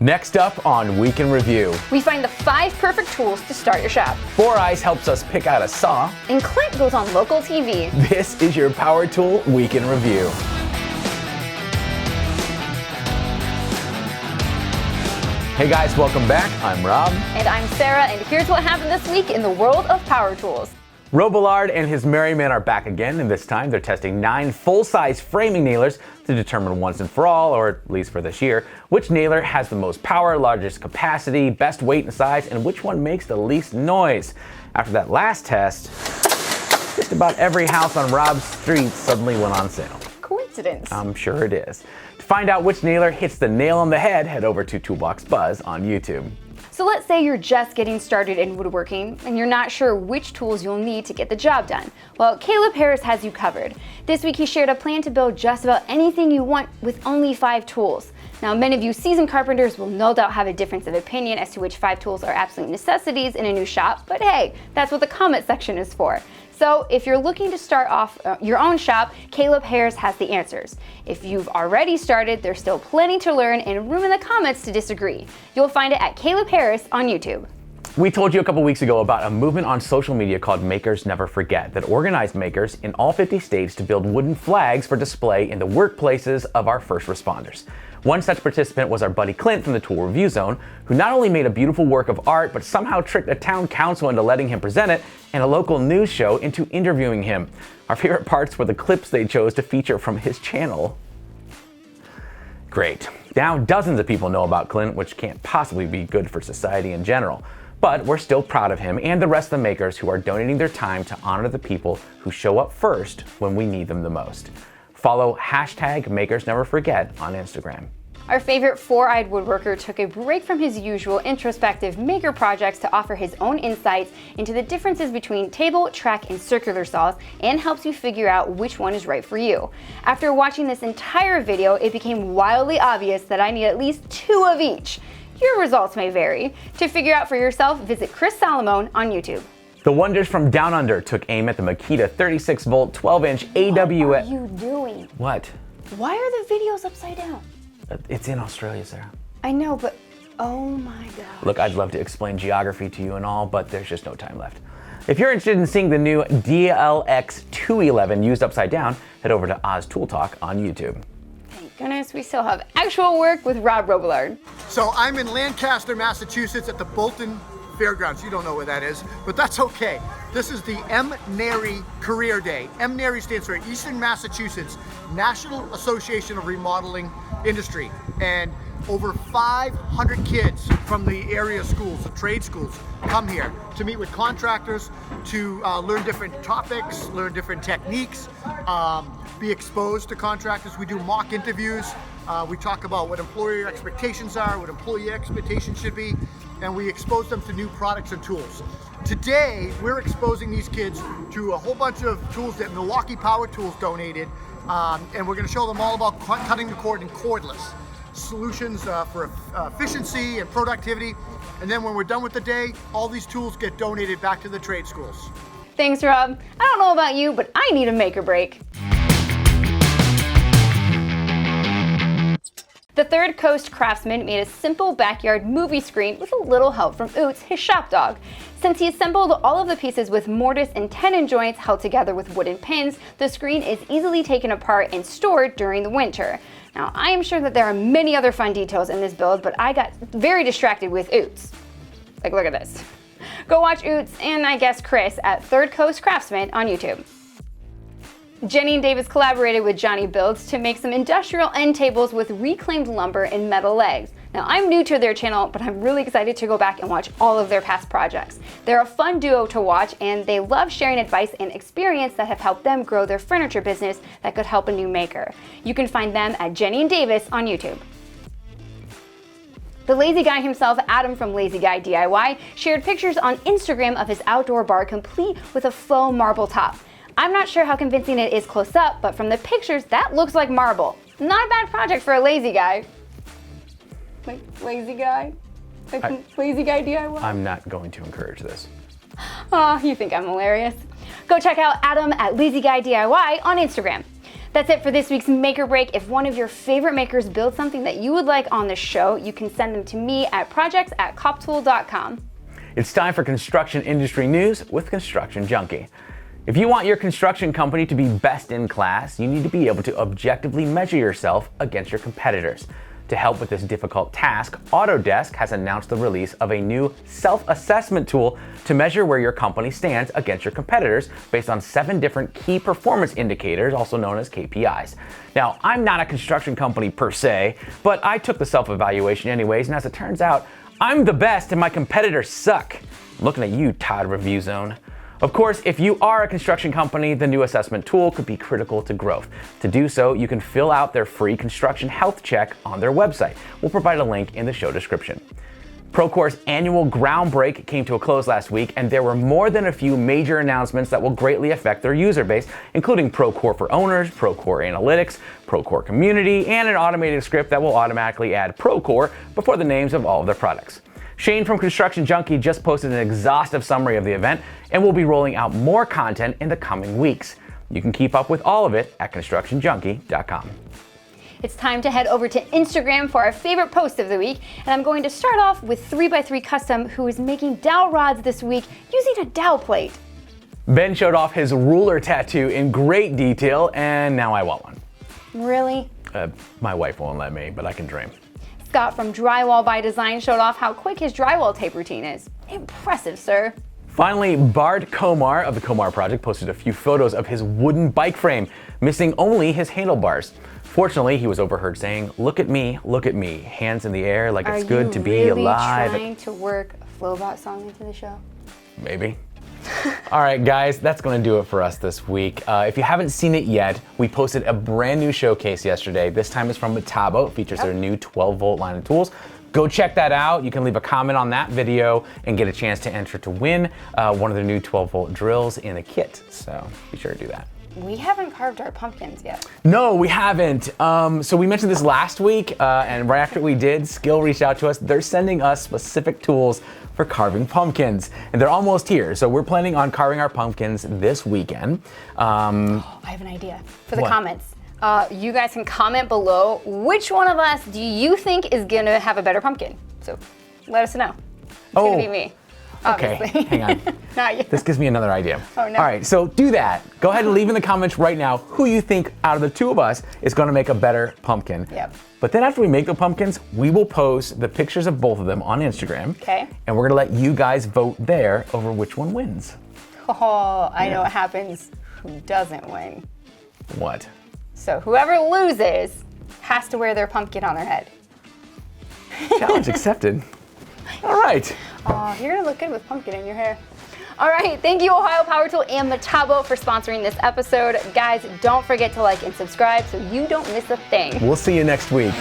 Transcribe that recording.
Next up on Week in Review, we find the 5 perfect tools to start your shop. Four Eyes helps us pick out a saw, And Clint goes on local TV. This is your Power Tool Week in Review. Hey guys, welcome back. I'm Rob. And I'm Sarah, and here's what happened this week in the world of power tools. Robillard and his merry men are back again, and this time they're testing 9 full-size framing nailers to determine once and for all, or at least for this year, which nailer has the most power, largest capacity, best weight and size, and which one makes the least noise. After that last test, just about every house on Rob's street suddenly went on sale. Coincidence. I'm sure it is. To find out which nailer hits the nail on the head, head over to Toolbox Buzz on YouTube. So let's say you're just getting started in woodworking and you're not sure which tools you'll need to get the job done. Well, Caleb Harris has you covered. This week he shared a plan to build just about anything you want with only 5 tools. Now, many of you seasoned carpenters will no doubt have a difference of opinion as to which 5 tools are absolute necessities in a new shop, but hey, that's what the comment section is for. So if you're looking to start off your own shop, Caleb Harris has the answers. If you've already started, there's still plenty to learn and room in the comments to disagree. You'll find it at Caleb Harris on YouTube. We told you a couple weeks ago about a movement on social media called Makers Never Forget that organized makers in all 50 states to build wooden flags for display in the workplaces of our first responders. One such participant was our buddy Clint from the Tool Review Zone, who not only made a beautiful work of art, but somehow tricked a town council into letting him present it and a local news show into interviewing him. Our favorite parts were the clips they chose to feature from his channel. Great. Now dozens of people know about Clint, which can't possibly be good for society in general. But we're still proud of him and the rest of the makers who are donating their time to honor the people who show up first when we need them the most. Follow #MakersNeverForget on Instagram. Our favorite 4-eyed woodworker took a break from his usual introspective maker projects to offer his own insights into the differences between table, track, and circular saws, and helps you figure out which one is right for you. After watching this entire video, it became wildly obvious that I need at least 2 of each. Your results may vary. To figure out for yourself, visit Chris Salamone on YouTube. The Wonders from Down Under took aim at the Makita 36-volt 12-inch AWS. What are you doing? What? Why are the videos upside down? It's in Australia, Sarah. I know, but oh my god. Look, I'd love to explain geography to you and all, but there's just no time left. If you're interested in seeing the new DLX 211 used upside down, head over to Oz Tool Talk on YouTube. Thank goodness we still have actual work with Rob Robillard. So I'm in Lancaster, Massachusetts at the Bolton Fairgrounds. You don't know where that is, but that's okay. This is the MNARI Career Day. MNARI stands for Eastern Massachusetts National Association of Remodeling Industry. And over 500 kids from the area schools, the trade schools, come here to meet with contractors, to learn different topics, learn different techniques, be exposed to contractors. We do mock interviews. We talk about what employer expectations are, what employee expectations should be, and we expose them to new products and tools. Today, we're exposing these kids to a whole bunch of tools that Milwaukee Power Tools donated, and we're going to show them all about cutting the cord and cordless solutions for efficiency and productivity. And then when we're done with the day, all these tools get donated back to the trade schools. Thanks, Rob. I don't know about you, but I need a maker break. The Third Coast craftsman made a simple backyard movie screen with a little help from Oots, his shop dog. Since he assembled all of the pieces with mortise and tenon joints held together with wooden pins, the screen is easily taken apart and stored during the winter. Now, I am sure that there are many other fun details in this build, but I got very distracted with Oots. Like, look at this. Go watch Oots and I guess Chris at Third Coast Craftsman on YouTube. Jenny and Davis collaborated with Johnny Builds to make some industrial end tables with reclaimed lumber and metal legs. Now, I'm new to their channel, but I'm really excited to go back and watch all of their past projects. They're a fun duo to watch, and they love sharing advice and experience that have helped them grow their furniture business that could help a new maker. You can find them at Jenny and Davis on YouTube. The lazy guy himself, Adam from Lazy Guy DIY, shared pictures on Instagram of his outdoor bar complete with a faux marble top. I'm not sure how convincing it is close up, but from the pictures, that looks like marble. Not a bad project for a lazy guy. Like, lazy guy? Like, lazy guy DIY? I'm not going to encourage this. Aw, you think I'm hilarious. Go check out Adam at Lazy Guy DIY on Instagram. That's it for this week's Make or Break. If one of your favorite makers builds something that you would like on the show, you can send them to me at projects@coptool.com. It's time for construction industry news with Construction Junkie. If you want your construction company to be best in class, you need to be able to objectively measure yourself against your competitors. To help with this difficult task, Autodesk has announced the release of a new self-assessment tool to measure where your company stands against your competitors based on 7 different key performance indicators, also known as KPIs. Now, I'm not a construction company per se, but I took the self-evaluation anyways, and as it turns out, I'm the best and my competitors suck. I'm looking at you, Todd Review Zone. Of course, if you are a construction company, the new assessment tool could be critical to growth. To do so, you can fill out their free construction health check on their website. We'll provide a link in the show description. Procore's annual Groundbreak came to a close last week, and there were more than a few major announcements that will greatly affect their user base, including Procore for Owners, Procore Analytics, Procore Community, and an automated script that will automatically add Procore before the names of all of their products. Shane from Construction Junkie just posted an exhaustive summary of the event, and we'll be rolling out more content in the coming weeks. You can keep up with all of it at constructionjunkie.com. It's time to head over to Instagram for our favorite post of the week, and I'm going to start off with 3x3 Custom, who is making dowel rods this week using a dowel plate. Ben showed off his ruler tattoo in great detail, and now I want one. Really? My wife won't let me, but I can dream. Scott from Drywall by Design showed off how quick his drywall tape routine is. Impressive, sir. Finally, Bard Komar of the Komar Project posted a few photos of his wooden bike frame, missing only his handlebars. Fortunately, he was overheard saying, look at me, hands in the air like it's good to be alive." Are you really trying to work a Flowbot song into the show? Maybe. All right, guys, that's going to do it for us this week. If you haven't seen it yet, we posted a brand new showcase yesterday. This time is from Metabo. It features their new 12-volt line of tools. Go check that out. You can leave a comment on that video and get a chance to enter to win one of their new 12-volt drills in a kit. So be sure to do that. We haven't carved our pumpkins yet. No, we haven't. So we mentioned this last week, and right after we did, Skill reached out to us. They're sending us specific tools for carving pumpkins, and they're almost here. So we're planning on carving our pumpkins this weekend. I have an idea for the comments. You guys can comment below which one of us do you think is gonna have a better pumpkin. So let us know. It's gonna be me. Obviously. Okay, hang on. Not you. This gives me another idea. Oh, no. All right, so do that. Go ahead and leave in the comments right now who you think out of the two of us is going to make a better pumpkin. Yep. But then after we make the pumpkins, we will post the pictures of both of them on Instagram. Okay. And we're going to let you guys vote there over which one wins. Oh, I know what happens. Who doesn't win? What? So whoever loses has to wear their pumpkin on their head. Challenge accepted. All right. Oh, you're gonna look good with pumpkin in your hair. All right, thank you Ohio Power Tool and Metabo for sponsoring this episode. Guys, don't forget to like and subscribe so you don't miss a thing. We'll see you next week.